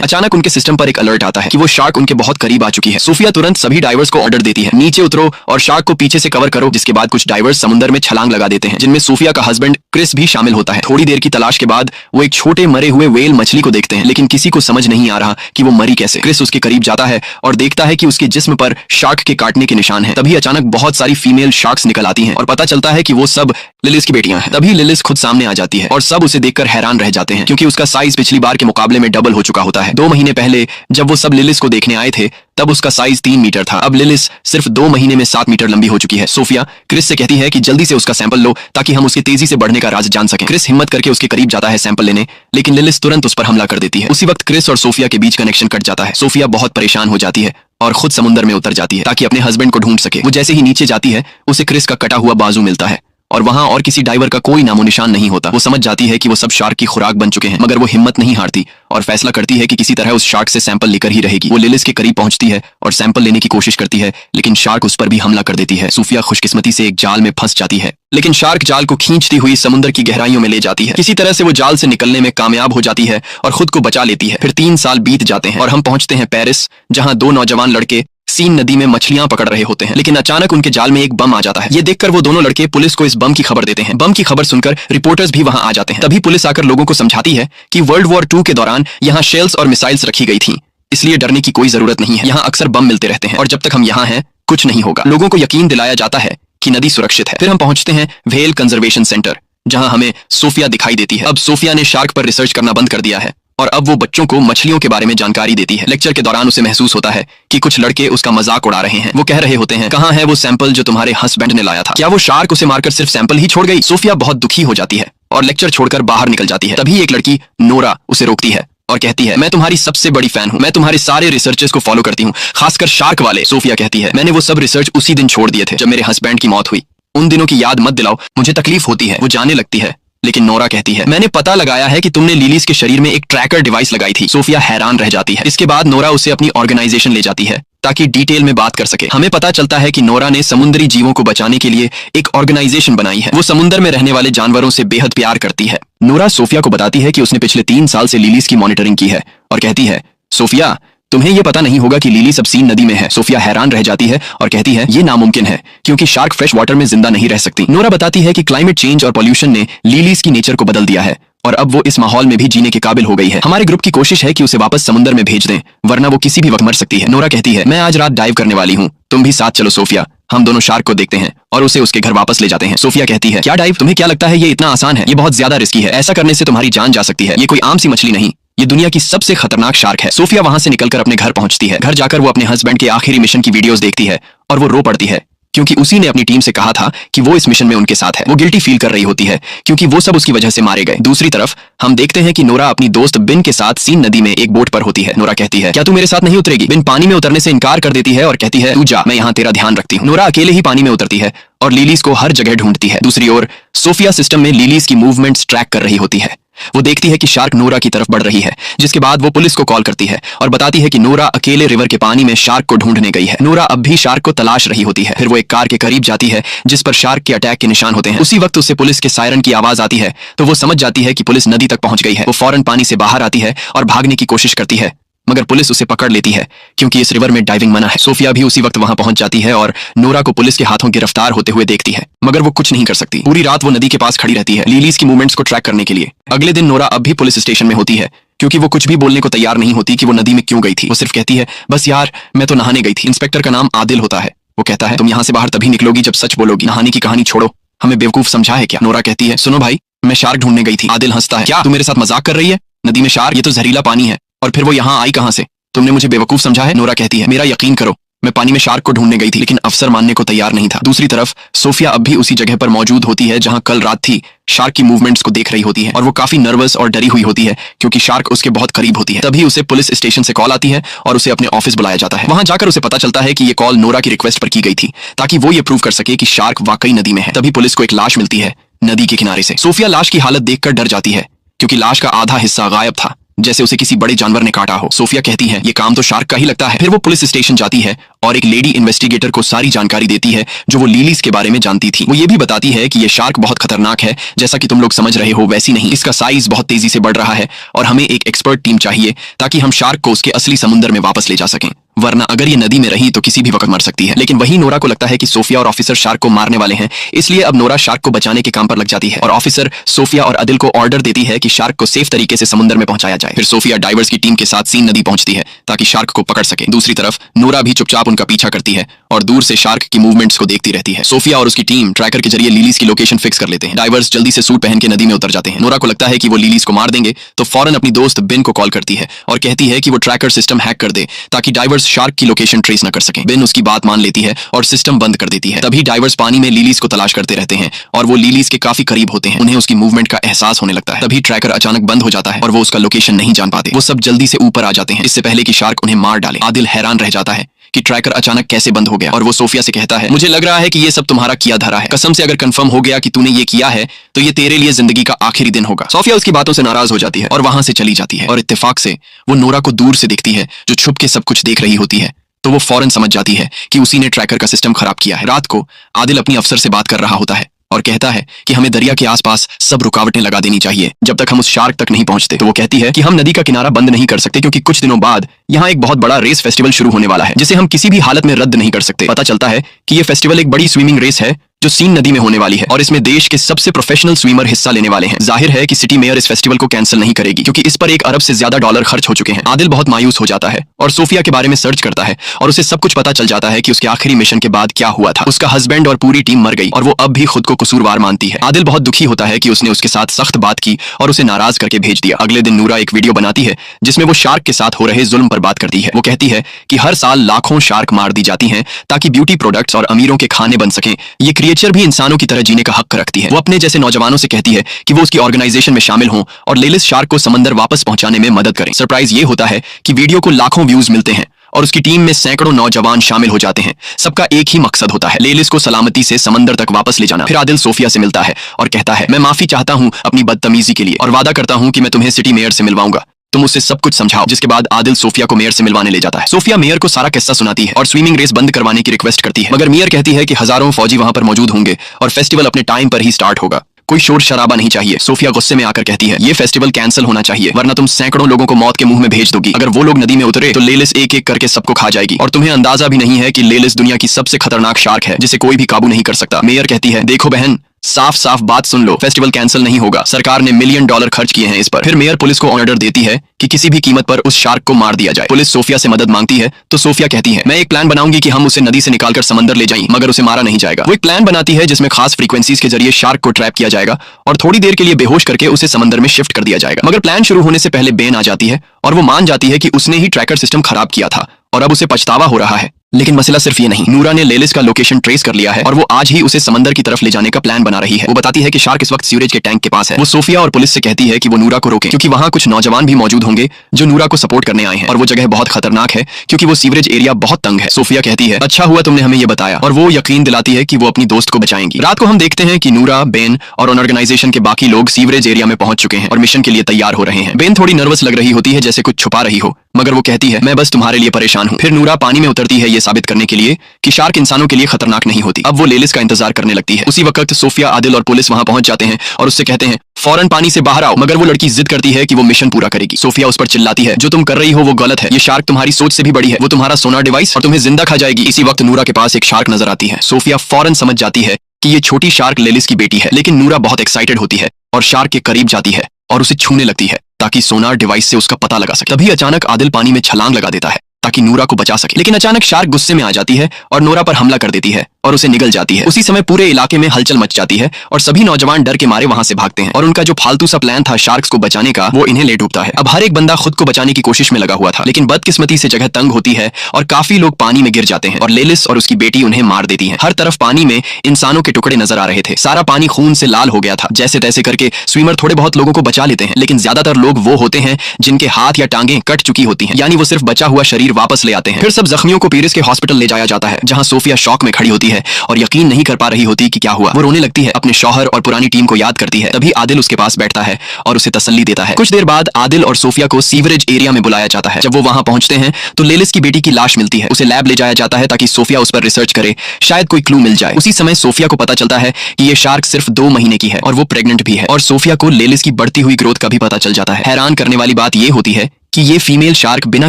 अचानक उनके सिस्टम पर एक अलर्ट आता है कि वो शार्क उनके बहुत करीब आ चुकी है। सोफिया तुरंत सभी डाइवर्स को ऑर्डर देती है, नीचे उतरो और शार्क को पीछे से कवर करो। जिसके बाद कुछ डाइवर्स समुद्र में छलांग लगा देते हैं, जिनमें सोफिया का हस्बैंड क्रिस भी शामिल होता है। थोड़ी देर की तलाश के बाद वो एक छोटे मरे हुए व्हेल मछली को देखते हैं, लेकिन किसी को समझ नहीं आ रहा कि वो मरी कैसे। क्रिस उसके करीब जाता है और देखता है कि उसके जिस्म पर शार्क के काटने के निशान हैं। तभी अचानक बहुत सारी फीमेल शार्क्स निकल आती हैं और पता चलता है कि वो सब लिलिस की बेटियां हैं। तभी लिलिस खुद सामने आ जाती है और सब उसे देखकर हैरान रह जाते हैं, क्योंकि उसका साइज पिछली बार के मुकाबले में डबल हो चुका होता है। 2 महीने पहले जब वो सब लिलिस को देखने आए थे तब उसका साइज 3 मीटर था। अब लिलिस सिर्फ 2 महीने में 7 मीटर लंबी हो चुकी है। सोफिया क्रिस से कहती है कि जल्दी से उसका सैंपल लो ताकि हम उसके तेजी से बढ़ने का राज जान सकें। क्रिस हिम्मत करके उसके करीब जाता है सैंपल लेने, लेकिन लिलिस तुरंत उस पर हमला कर देती है। उसी वक्त क्रिस और सोफिया के बीच कनेक्शन कट जाता है। सोफिया बहुत परेशान हो जाती है और खुद समुद्र में उतर जाती है ताकि अपने हस्बैंड को ढूंढ सके। वो जैसे ही नीचे जाती है उसे क्रिस का कटा हुआ बाजू मिलता है और वहां और किसी डाइवर का कोई नामो निशान नहीं होता। वो समझ जाती है कि वो सब शार्क की खुराक बन चुके हैं, मगर वो हिम्मत नहीं हारती और फैसला करती है कि किसी तरह उस शार्क से सैंपल लेकर ही रहेगी। वो लिलिस के करीब पहुंचती है और सैंपल लेने की कोशिश करती है, लेकिन शार्क उस पर भी हमला कर देती है। सोफिया खुशकिस्मती से एक जाल में फंस जाती है, लेकिन शार्क जाल को खींचती हुई समुद्र की गहराइयों में ले जाती है। किसी तरह से वो जाल से निकलने में कामयाब हो जाती है और खुद को बचा लेती है। फिर 3 साल बीत जाते हैं और हम पहुंचते हैं पेरिस, जहां 2 नौजवान लड़के सीन नदी में मछलियां पकड़ रहे होते हैं, लेकिन अचानक उनके जाल में एक बम आ जाता है। ये देखकर वो दोनों लड़के पुलिस को इस बम की खबर देते हैं। बम की खबर सुनकर रिपोर्टर्स भी वहां आ जाते हैं। तभी पुलिस आकर लोगों को समझाती है कि वर्ल्ड वॉर 2 के दौरान यहाँ शेल्स और मिसाइल्स रखी गई थी, इसलिए डरने की कोई जरूरत नहीं है। यहाँ अक्सर बम मिलते रहते हैं और जब तक हम यहाँ हैं कुछ नहीं होगा। लोगों को यकीन दिलाया जाता है कि नदी सुरक्षित है। फिर हम पहुंचते हैं व्हेल कंजर्वेशन सेंटर, जहां हमें सोफिया दिखाई देती है। अब सोफिया ने शार्क पर रिसर्च करना बंद कर दिया है और अब वो बच्चों को मछलियों के बारे में जानकारी देती है। लेक्चर के दौरान उसे महसूस होता है कि कुछ लड़के उसका मजाक उड़ा रहे हैं। वो कह रहे होते हैं, कहाँ है वो सैंपल जो तुम्हारे हस्बैंड ने लाया था? क्या वो शार्क उसे मारकर सिर्फ सैंपल ही छोड़ गई? सोफिया बहुत दुखी हो जाती है और लेक्चर छोड़कर बाहर निकल जाती है। तभी एक लड़की नोरा उसे रोकती है और कहती है, मैं तुम्हारी सबसे बड़ी फैन हूँ, मैं तुम्हारे सारे रिसर्चेस को फॉलो करती हूँ, खासकर शार्क वाले। सोफिया कहती है, मैंने वो सब रिसर्च उसी दिन छोड़ दिए थे जब मेरे हस्बैंड की मौत हुई। उन दिनों की याद मत दिलाओ, मुझे तकलीफ होती है। वो जाने लगती है, लेकिन नोरा कहती है, मैंने पता लगाया है कि तुमने लिलीज के शरीर में एक ट्रैकर डिवाइस लगाई थी। सोफिया हैरान रह जाती है। इसके बाद नोरा उसे अपनी ऑर्गेनाइजेशन ले जाती है ताकि डिटेल में बात कर सके। हमें पता चलता है कि नोरा ने समुद्री जीवों को बचाने के लिए एक ऑर्गेनाइजेशन बनाई है। वो समुद्र में रहने वाले जानवरों से बेहद प्यार करती है। नोरा सोफिया को बताती है कि उसने पिछले 3 साल से लिलीज की मॉनिटरिंग की है और कहती है, सोफिया तुम्हें ये पता नहीं होगा कि लिली सब सीन नदी में है। सोफिया हैरान रह जाती है और कहती है, ये नामुमकिन है क्योंकि शार्क फ्रेश वाटर में जिंदा नहीं रह सकती। नोरा बताती है कि क्लाइमेट चेंज और पॉल्यूशन ने लिलीज की नेचर को बदल दिया है और अब वो इस माहौल में भी जीने के काबिल हो गई है। हमारे ग्रुप की कोशिश है कि उसे वापस समुद्र में भेज दें, वरना वो किसी भी वक्त मर सकती है। नोरा कहती है, मैं आज रात डाइव करने वाली हूँ, तुम भी साथ चलो। सोफिया हम दोनों शार्क को देखते हैं और उसे उसके घर वापस ले जाते हैं। सोफिया कहती है, क्या डाइव? तुम्हें क्या लगता है ये इतना आसान है? ये बहुत ज्यादा रिस्की है, ऐसा करने से तुम्हारी जान जा सकती है। ये कोई आम सी मछली नहीं, ये दुनिया की सबसे खतरनाक शार्क है। सोफिया वहां से निकलकर अपने घर पहुंचती है। घर जाकर वो अपने हस्बैंड के आखिरी मिशन की वीडियोस देखती है और वो रो पड़ती है, क्योंकि उसी ने अपनी टीम से कहा था कि वो इस मिशन में उनके साथ है। वो गिल्टी फील कर रही होती है क्योंकि वो सब उसकी वजह से मारे गए। दूसरी तरफ हम देखते हैं कि नोरा अपनी दोस्त बिन के साथ सीन नदी में एक बोट पर होती है। नोरा कहती है, क्या तू मेरे साथ नहीं उतरेगी? बिन पानी में उतरने से इनकार कर देती है और कहती है, तू जा, मैं यहाँ तेरा ध्यान रखती हूँ। नोरा अकेले ही पानी में उतरती है और लिलीज को हर जगह ढूंढती है। दूसरी ओर सोफिया सिस्टम में लिलीज की मूवमेंट्स ट्रैक कर रही होती है। वो देखती है कि शार्क नोरा की तरफ बढ़ रही है, जिसके बाद वो पुलिस को कॉल करती है और बताती है कि नोरा अकेले रिवर के पानी में शार्क को ढूंढने गई है। नोरा अब भी शार्क को तलाश रही होती है। फिर वो एक कार के करीब जाती है जिस पर शार्क के अटैक के निशान होते हैं। उसी वक्त उसे पुलिस के सायरन की आवाज आती है, तो वो समझ जाती है कि पुलिस नदी तक पहुंच गई है। वो फौरन पानी से बाहर आती है और भागने की कोशिश करती है, मगर पुलिस उसे पकड़ लेती है क्योंकि इस रिवर में डाइविंग मना है। सोफिया भी उसी वक्त वहां पहुंच जाती है और नोरा को पुलिस के हाथों गिरफ्तार होते हुए देखती है, मगर वो कुछ नहीं कर सकती। पूरी रात वो नदी के पास खड़ी रहती है लिलीज की मूवमेंट्स को ट्रैक करने के लिए। अगले दिन नोरा अब भी पुलिस स्टेशन में होती है क्योंकि वो कुछ भी बोलने को तैयार नहीं होती कि वो नदी में क्यों गई थी। वो सिर्फ कहती है, बस यार मैं तो नहाने गई थी। इंस्पेक्टर का नाम आदिल होता है। वो कहता है, तुम यहाँ से बाहर तभी निकलोगी जब सच बोलोगी। नहाने की कहानी छोड़ो, हमें बेवकूफ समझा है क्या? नोरा कहती है, सुनो भाई, मैं शार्क ढूंढने गई थी। आदिल हंसता है, क्या तू मेरे साथ मजाक कर रही है? नदी में शार्क? ये तो जहरीला पानी है, और फिर वो यहाँ आई कहाँ से? तुमने मुझे बेवकूफ समझा है? नोरा कहती है, मेरा यकीन करो, मैं पानी में शार्क को ढूंढने गई थी, लेकिन अफसर मानने को तैयार नहीं था। दूसरी तरफ सोफिया अब भी उसी जगह पर मौजूद होती है जहां कल रात थी। शार्क की मूवमेंट्स को देख रही होती है और वो काफी नर्वस और डरी हुई होती है क्योंकि शार्क उसके बहुत करीब होती है। तभी उसे पुलिस स्टेशन से कॉल आती है और उसे अपने ऑफिस बुलाया जाता है। वहां जाकर उसे पता चलता है कि ये कॉल नोरा की रिक्वेस्ट पर की गई थी ताकि वो ये प्रूव कर सके कि शार्क वाकई नदी में है। तभी पुलिस को एक लाश मिलती है नदी के किनारे से। सोफिया लाश की हालत देखकर डर जाती है क्योंकि लाश का आधा हिस्सा गायब था। जैसे उसे किसी बड़े जानवर ने काटा हो। सोफिया कहती है ये काम तो शार्क का ही लगता है। फिर वो पुलिस स्टेशन जाती है और एक लेडी इन्वेस्टिगेटर को सारी जानकारी देती है जो वो लिलीज के बारे में जानती थी। वो ये भी बताती है कि ये शार्क बहुत खतरनाक है, जैसा कि तुम लोग समझ रहे हो वैसी नहीं, इसका साइज बहुत तेजी से बढ़ रहा है और हमें एक एक्सपर्ट टीम चाहिए ताकि हम शार्क को उसके असली समुद्र में वापस ले जा सकें, वरना अगर ये नदी में रही तो किसी भी वक्त मर सकती है। लेकिन वही नोरा को लगता है कि सोफिया और ऑफिसर शार्क को मारने वाले हैं, इसलिए अब नोरा शार्क को बचाने के काम पर लग जाती है और ऑफिसर सोफिया और अदिल को ऑर्डर देती है कि शार्क को सेफ तरीके से समुद्र में पहुंचाया जाए। फिर सोफिया डाइवर्स की टीम के साथ सीन नदी पहुंचती है ताकि शार्क को पकड़ सके। दूसरी तरफ नोरा भी चुपचाप उनका पीछा करती है और दूर से शार्क की मूवमेंट्स को देखती रहती है। सोफिया और उसकी टीम ट्रैकर के जरिए लिलीज की लोकेशन फिक्स कर लेते हैं। डाइवर्स जल्दी से सूट पहन के नदी में उतर जाते हैं। नोरा को लगता है कि वो लिलीज को मार देंगे तो फौरन अपनी दोस्त बिन को कॉल करती है और कहती है कि वो ट्रैकर सिस्टम हैक कर दे ताकि डाइवर्स शार्क की लोकेशन ट्रेस न कर सके। बिन उसकी बात मान लेती है और सिस्टम बंद कर देती है। तभी डाइवर्स पानी में लिलीज को तलाश करते रहते हैं और वो लिलीज के काफी करीब होते हैं। उन्हें उसकी मूवमेंट का एहसास होने लगता है। तभी ट्रैकर अचानक बंद हो जाता है और वो उसका लोकेशन नहीं जान पाते। वो सब जल्दी से ऊपर आ जाते हैं इससे पहले कि शार्क उन्हें मार डाले। आदिल हैरान रह जाता है कि ट्रैकर अचानक कैसे बंद हो गया और वो सोफिया से कहता है मुझे लग रहा है कि ये सब तुम्हारा किया धरा है। कसम से अगर कंफर्म हो गया कि तूने ये किया है तो ये तेरे लिए जिंदगी का आखिरी दिन होगा। सोफिया उसकी बातों से नाराज हो जाती है और वहां से चली जाती है और इत्तेफाक से वो नोरा को दूर से दिखती है जो छुप के सब कुछ देख रही होती है। तो वो फौरन समझ जाती है कि उसी ने ट्रैकर का सिस्टम खराब किया है। रात को आदिल अपनी अफसर से बात कर रहा होता है और कहता है कि हमें दरिया के आसपास सब रुकावटें लगा देनी चाहिए जब तक हम उस शार्क तक नहीं पहुंचते। तो वो कहती है कि हम नदी का किनारा बंद नहीं कर सकते क्योंकि कुछ दिनों बाद यहाँ एक बहुत बड़ा रेस फेस्टिवल शुरू होने वाला है जिसे हम किसी भी हालत में रद्द नहीं कर सकते। पता चलता है कि ये फेस्टिवल एक बड़ी स्विमिंग रेस है जो सीन नदी में होने वाली है और इसमें देश के सबसे प्रोफेशनल स्विमर हिस्सा लेने वाले हैं। जाहिर है कि सिटी मेयर इस फेस्टिवल को कैंसिल नहीं करेगी क्योंकि इस पर $1 अरब से ज्यादा खर्च हो चुके हैं। आदिल बहुत मायूस हो जाता है और सोफिया के बारे में सर्च करता है और उसे सब कुछ पता चल जाता है कि उसके आखिरी मिशन के बाद क्या हुआ था। उसका हस्बैंड और पूरी टीम मर गई और वो अब भी खुद को कसूरवार मानती है। आदिल बहुत दुखी होता है कि उसने उसके साथ सख्त बात की और उसे नाराज करके भेज दिया। अगले दिन नूरा एक वीडियो बनाती है जिसमें वो शार्क के साथ हो रहे जुल्म पर बात करती है। वो कहती है कि हर साल लाखों शार्क मार दी जाती हैं ताकि ब्यूटी प्रोडक्ट्स और अमीरों के खाने बन सकें। ये क्रिएचर भी इंसानों की तरह जीने का हक रखती है। वो अपने जैसे नौजवानों से कहती है कि वो उसकी ऑर्गेनाइजेशन में शामिल हों और लेलिस शार्क को समंदर वापस पहुंचाने में मदद करें। सरप्राइज ये होता है कि वीडियो को लाखों व्यूज मिलते हैं और उसकी टीम में सैकड़ों नौजवान शामिल हो जाते हैं। सबका एक ही मकसद होता है, लेलिस को सलामती से समंदर तक वापस ले जाना। फिर आदिल सोफिया से मिलता है और कहता है मैं माफी चाहता हूँ अपनी बदतमीजी के लिए और वादा करता हूँ कि मैं तुम्हें सिटी मेयर से मिलवाऊंगा। तुम उससे सब कुछ समझाओ। जिसके बाद आदिल सोफिया को मेयर से मिलवाने ले जाता है। सोफिया मेयर को सारा किस्सा सुनाती है और स्विमिंग रेस बंद करवाने की रिक्वेस्ट करती है, मगर मेयर कहती है कि हजारों फौजी वहां पर मौजूद होंगे और फेस्टिवल अपने टाइम पर ही स्टार्ट होगा, कोई शोर शराबा नहीं चाहिए। सोफिया गुस्से में आकर कहती है ये फेस्टिवल कैंसिल होना चाहिए वरना तुम सैकड़ों लोगों को मौत के मुंह में भेज दोगी। अगर वो लोग नदी में उतरे तो लेलिस एक एक करके सबको खा जाएगी और तुम्हें अंदाजा भी नहीं है कि लेलिस दुनिया की सबसे खतरनाक शार्क है जिसे कोई भी काबू नहीं कर सकता। मेयर कहती है देखो बहन, साफ साफ बात सुन लो, फेस्टिवल कैंसिल नहीं होगा, सरकार ने $1 मिलियन खर्च किए हैं इस पर। फिर मेयर पुलिस को ऑर्डर देती है कि किसी भी कीमत पर उस शार्क को मार दिया जाए। पुलिस सोफिया से मदद मांगती है तो सोफिया कहती है मैं एक प्लान बनाऊंगी कि हम उसे नदी से निकालकर समंदर ले जाएं मगर उसे मारा नहीं जाएगा। वो एक प्लान बनाती है जिसमें खास फ्रीक्वेंसीज के जरिए शार्क को ट्रैप किया जाएगा और थोड़ी देर के लिए बेहोश करके उसे समंदर में शिफ्ट कर दिया जाएगा। मगर प्लान शुरू होने से पहले बेन आ जाती है और वो मान जाती है कि उसने ही ट्रैकर सिस्टम खराब किया था और अब उसे पछतावा हो रहा है। लेकिन मसला सिर्फ ये नहीं, नूरा ने लेलिस का लोकेशन ट्रेस कर लिया है और वो आज ही उसे समंदर की तरफ ले जाने का प्लान बना रही है। वो बताती है कि शार्क इस वक्त सीवरेज के टैंक के पास है। वो सोफिया और पुलिस से कहती है कि वो नूरा को रोके क्योंकि वहां कुछ नौजवान भी मौजूद होंगे जो नूरा को सपोर्ट करने आए हैं और वो जगह बहुत खतरनाक है क्योंकि वो सीवरेज एरिया बहुत तंग है। सोफिया कहती है अच्छा हुआ तुमने हमें ये बताया और वो यकीन दिलाती है कि वो अपनी दोस्त को बचाएंगी। रात को हम देखते हैं कि नूरा, बेन और ऑर्गेनाइजेशन के बाकी लोग सीवरेज एरिया में पहुंच चुके हैं और मिशन के लिए तैयार हो रहे हैं। बेन थोड़ी नर्वस लग रही होती है जैसे कुछ छुपा रही हो, मगर वो कहती है मैं बस तुम्हारे लिए परेशान हूँ। फिर नूरा पानी में उतरती है ये साबित करने के लिए कि शार्क इंसानों के लिए खतरनाक नहीं होती। अब वो लेलिस का इंतजार करने लगती है। उसी वक्त सोफिया, आदिल और पुलिस वहां पहुंच जाते हैं और उससे कहते हैं फौरन पानी से बाहर आओ, मगर वो लड़की जिद करती है कि वो मिशन पूरा करेगी। सोफिया उस पर चिल्लाती है जो तुम कर रही हो वो गलत है, ये शार्क तुम्हारी सोच से भी बड़ी है, वो तुम्हारा सोनार डिवाइस और तुम्हें जिंदा खा जाएगी। इसी वक्त नूरा के पास एक शार्क नजर आती है। सोफिया फौरन समझ जाती है कि ये छोटी शार्क लेलिस की बेटी है, लेकिन नूरा बहुत एक्साइटेड होती है और शार्क के करीब जाती है और उसे छूने लगती है ताकि सोनार डिवाइस से उसका पता लगा सके। तभी अचानक आदिल पानी में छलांग लगा देता है ताकि नूरा को बचा सके, लेकिन अचानक शार्क गुस्से में आ जाती है और नूरा पर हमला कर देती है और उसे निगल जाती है। उसी समय पूरे इलाके में हलचल मच जाती है और सभी नौजवान डर के मारे वहां से भागते हैं और उनका जो फालतू सा प्लान था शार्क्स को बचाने का वो इन्हें ले डूबता है। अब हर एक बंदा खुद को बचाने की कोशिश में लगा हुआ था, लेकिन बदकिस्मती से जगह तंग होती है और काफी लोग पानी में गिर जाते हैं और लेलिस और उसकी बेटी उन्हें मार देती है। हर तरफ पानी में इंसानों के टुकड़े नजर आ रहे थे। सारा पानी खून से लाल हो गया था। जैसे तैसे करके स्विमर थोड़े बहुत लोगों को बचा लेते हैं, लेकिन ज्यादातर लोग वो होते हैं जिनके हाथ या टांगें कट चुकी होती हैं, यानी वो सिर्फ बचा हुआ शरीर वापस ले आते हैं। फिर सब जख्मियों को पेरिस के हॉस्पिटल ले जाया जाता है जहां सोफिया शॉक में खड़ी होती है है और यकीन नहीं कर पा रही होती कि क्या हुआ। वो रोने लगती है, अपने शौहर और पुरानी टीम को याद करती है। तभी आदिल उसके पास बैठता है और उसे तसल्ली देता है। कुछ देर बाद आदिल और सोफिया को सीवरेज एरिया में बुलाया जाता है। जब वो वहां पहुंचते हैं तो लेलिस की बेटी की लाश मिलती है। उसे लैब ले जाया जाता है ताकि सोफिया उस पर रिसर्च करे, शायद कोई क्लू मिल जाए। उसी समय सोफिया को पता चलता है कि ये शार्क सिर्फ 2 महीने की है और वो प्रेग्नेंट भी है। और सोफिया को लेलिस की बढ़ती हुई ग्रोथ का भी पता चल जाता है। हैरान करने वाली बात ये होती है कि ये फीमेल शार्क बिना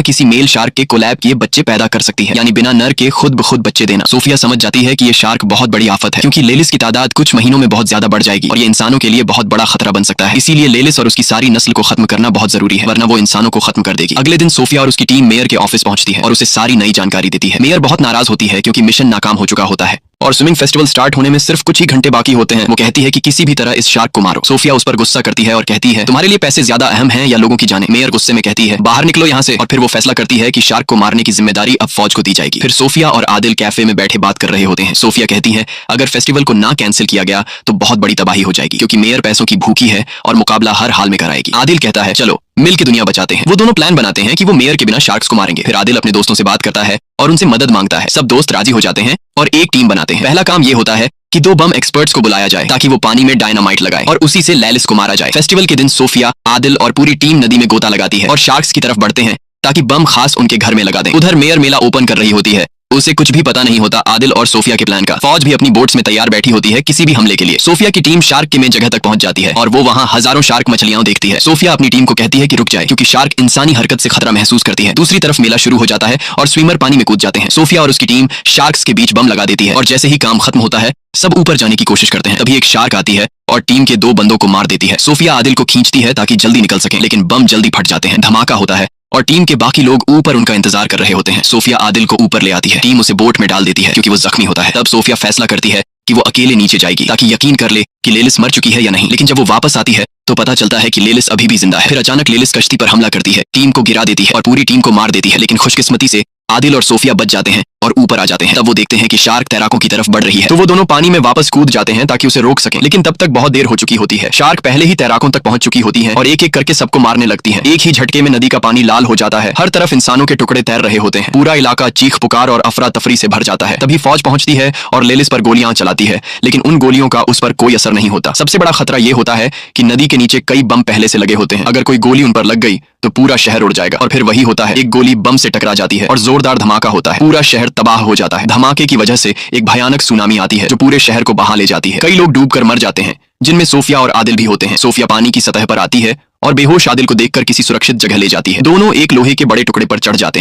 किसी मेल शार्क के कोलैब किए बच्चे पैदा कर सकती है, यानी बिना नर के खुद ब खुद बच्चे देना। सोफिया समझ जाती है कि ये शार्क बहुत बड़ी आफत है, क्योंकि लेलिस की तादाद कुछ महीनों में बहुत ज्यादा बढ़ जाएगी और ये इंसानों के लिए बहुत बड़ा खतरा बन सकता है। इसीलिए लेलिस और उसकी सारी नस्ल को खत्म करना बहुत जरूरी है, वरना वो इंसानों को खत्म कर देगी। अगले दिन सोफिया और उसकी टीम मेयर के ऑफिस पहुंचती है और उसे सारी नई जानकारी देती है। मेयर बहुत नाराज होती है क्योंकि मिशन नाकाम हो चुका होता है और स्विमिंग फेस्टिवल स्टार्ट होने में सिर्फ कुछ ही घंटे बाकी होते हैं। वो कहती है कि किसी भी तरह इस शार्क को मारो। सोफिया उस पर गुस्सा करती है और कहती है, तुम्हारे लिए पैसे ज्यादा अहम हैं या लोगों की जाने। मेयर गुस्से में कहती है, बाहर निकलो यहाँ से। और फिर वो फैसला करती है कि शार्क को मारने की जिम्मेदारी अब फौज को दी जाएगी। फिर सोफिया और आदिल कैफे में बैठे बात कर रहे होते हैं। सोफिया कहती है, अगर फेस्टिवल को ना कैंसिल किया गया तो बहुत बड़ी तबाही हो जाएगी, क्योंकि मेयर पैसों की भूखी है और मुकाबला हर हाल में कराएगी। आदिल कहता है, चलो मिल के दुनिया बचाते हैं। वो दोनों प्लान बनाते हैं कि वो मेयर के बिना शार्क्स को मारेंगे। फिर आदिल अपने दोस्तों से बात करता है और उनसे मदद मांगता है। सब दोस्त राजी हो जाते हैं और एक टीम बनाते हैं। पहला काम ये होता है कि 2 बम एक्सपर्ट्स को बुलाया जाए ताकि वो पानी में डायनामाइट लगाए और उसी से लेलिस को मारा जाए। फेस्टिवल के दिन सोफिया, आदिल और पूरी टीम नदी में गोता लगाती है और शार्क्स की तरफ बढ़ते हैं ताकि बम खास उनके घर में लगा दें। उधर मेयर मेला ओपन कर रही होती है, उसे कुछ भी पता नहीं होता आदिल और सोफिया के प्लान का। फौज भी अपनी बोट्स में तैयार बैठी होती है किसी भी हमले के लिए। सोफिया की टीम शार्क के मेन जगह तक पहुंच जाती है और वो वहां हजारों शार्क मछलियां देखती है। सोफिया अपनी टीम को कहती है कि रुक जाए, क्योंकि शार्क इंसानी हरकत से खतरा महसूस करती है। दूसरी तरफ मेला शुरू हो जाता है और स्विमर पानी में कूद जाते हैं। सोफिया और उसकी टीम शार्क्स के बीच बम लगा देती है और जैसे ही काम खत्म होता है सब ऊपर जाने की कोशिश करते हैं। तभी एक शार्क आती है और टीम के 2 बंदों को मार देती है। सोफिया आदिल को खींचती है ताकि जल्दी निकल सके, लेकिन बम जल्दी फट जाते हैं। धमाका होता है और टीम के बाकी लोग ऊपर उनका इंतजार कर रहे होते हैं। सोफिया आदिल को ऊपर ले आती है। टीम उसे बोट में डाल देती है क्योंकि वो जख्मी होता है। तब सोफिया फैसला करती है कि वो अकेले नीचे जाएगी ताकि यकीन कर ले कि लेलिस मर चुकी है या नहीं। लेकिन जब वो वापस आती है तो पता चलता है कि लेलिस अभी भी जिंदा है। फिर अचानक लेलिस कश्ती पर हमला करती है, टीम को गिरा देती है और पूरी टीम को मार देती है। लेकिन खुशकिस्मती से आदिल और सोफिया बच जाते हैं और ऊपर आ जाते हैं। तब वो देखते हैं कि शार्क तैराकों की तरफ बढ़ रही है, तो वो दोनों पानी में वापस कूद जाते हैं ताकि उसे रोक सकें। लेकिन तब तक बहुत देर हो चुकी होती है। शार्क पहले ही तैराकों तक पहुंच चुकी होती है और एक एक करके सबको मारने लगती है। एक ही झटके में नदी का पानी लाल हो जाता है। हर तरफ इंसानों के टुकड़े तैर रहे होते हैं। पूरा इलाका चीख पुकार और अफरा तफरी से भर जाता है। तभी फौज पहुंचती है और लेलिस पर गोलियां चलाती है, लेकिन उन गोलियों का उस पर कोई असर नहीं होता। सबसे बड़ा खतरा यह होता है कि नदी के नीचे कई बम पहले से लगे होते हैं। अगर कोई गोली उन पर लग गई तो पूरा शहर उड़ जाएगा। और फिर वही होता है, एक गोली बम से टकरा जाती है और जोरदार धमाका होता है। पूरा शहर तबाह हो जाता है। धमाके की वजह से एक भयानक सुनामी आती है जो पूरे शहर को बहा ले जाती है। कई लोग डूबकर मर जाते हैं, जिनमें सोफिया और आदिल भी होते हैं। सोफिया पानी की सतह पर आती है और बेहोश आदिल को देखकर किसी सुरक्षित जगह ले जाती है। दोनों एक लोहे के बड़े टुकड़े पर चढ़ जाते हैं।